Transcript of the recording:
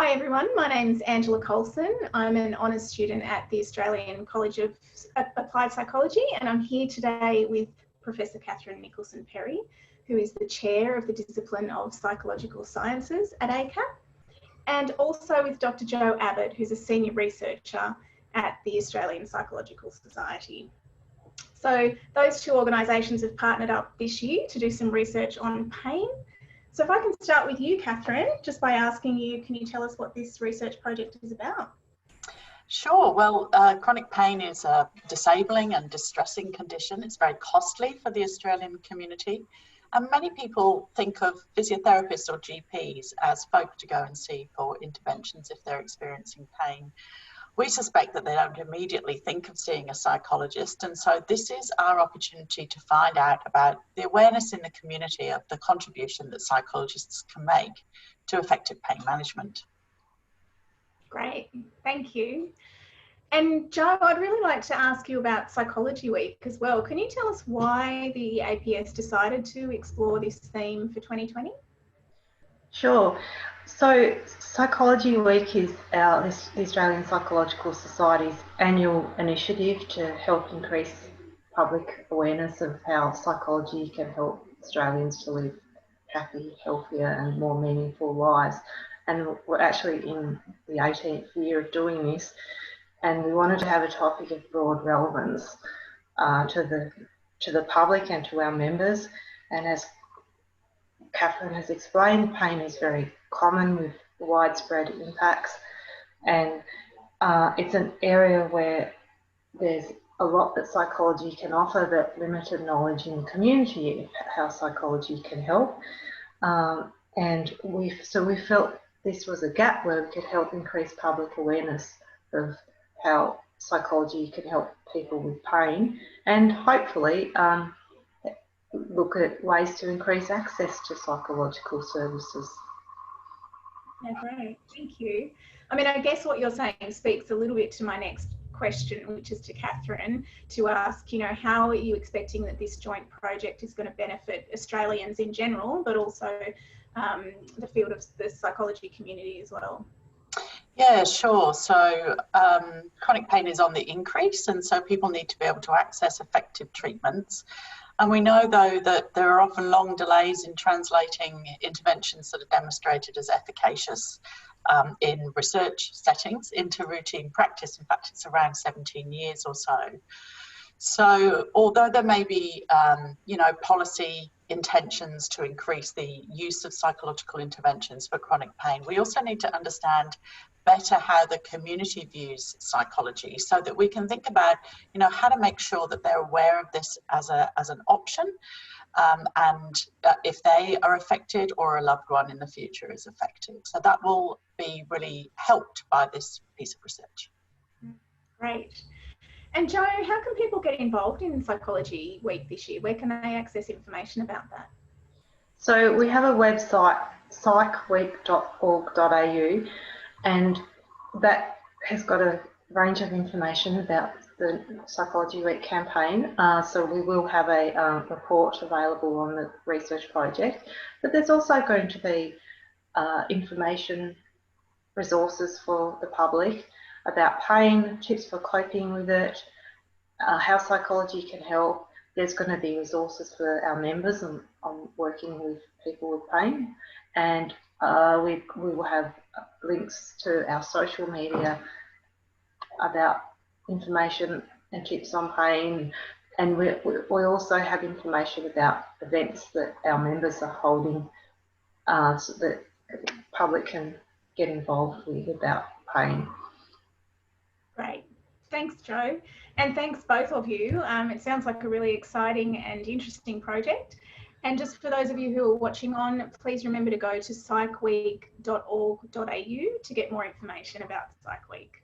Hi everyone, my name's Angela Colson. I'm an honours student at the Australian College of Applied Psychology, and I'm here today with Professor Catherine Nicholson-Perry, who is the chair of the discipline of Psychological Sciences at ACAP, and also with Dr. Joe Abbott, who's a senior researcher at the Australian Psychological Society. So those two organisations have partnered up this year to do some research on pain. So if I can start with you, Catherine, just by asking you, can you tell us what this research project is about? Sure. Well, chronic pain is a disabling and distressing condition. It's very costly for the Australian community. And many people think of physiotherapists or GPs as folk to go and see for interventions if they're experiencing pain. We suspect that they don't immediately think of seeing a psychologist, and so this is our opportunity to find out about the awareness in the community of the contribution that psychologists can make to effective pain management. Great, thank you. And Joe, I'd really like to ask you about Psychology Week as well. Can you tell us why the APS decided to explore this theme for 2020? Sure. So Psychology Week is the Australian Psychological Society's annual initiative to help increase public awareness of how psychology can help Australians to live happy, healthier and more meaningful lives. And we're actually in the 18th year of doing this, and we wanted to have a topic of broad relevance to the public and to our members. And as Catherine has explained, pain is very common with widespread impacts, and it's an area where there's a lot that psychology can offer that limited knowledge in the community of how psychology can help. And we felt this was a gap where we could help increase public awareness of how psychology can help people with pain, and hopefully look at ways to increase access to psychological services. Yeah, great, thank you. I mean, I guess what you're saying speaks a little bit to my next question, which is to Catherine, to ask, you know, how are you expecting that this joint project is going to benefit Australians in general, but also the field of the psychology community as well? Yeah, sure. So chronic pain is on the increase, and so people need to be able to access effective treatments. And we know, though, that there are often long delays in translating interventions that are demonstrated as efficacious in research settings into routine practice. In fact, it's around 17 years or so. So although there may be, policy intentions to increase the use of psychological interventions for chronic pain, we also need to understand better how the community views psychology, so that we can think about, how to make sure that they're aware of this as an option, and if they are affected or a loved one in the future is affected. So that will be really helped by this piece of research. Great. And Joe, how can people get involved in Psychology Week this year? Where can they access information about that? So we have a website, psychweek.org.au, and that has got a range of information about the Psychology Week campaign. So we will have a report available on the research project, but there's also going to be information resources for the public about pain, tips for coping with it, how psychology can help. There's going to be resources for our members on working with people with pain, and we will have links to our social media about information and tips on pain, and we also have information about events that our members are holding, so that the public can get involved with about pain. Great. Thanks, Joe. And thanks both of you. It sounds like a really exciting and interesting project. And just for those of you who are watching on, please remember to go to psychweek.org.au to get more information about Psych Week.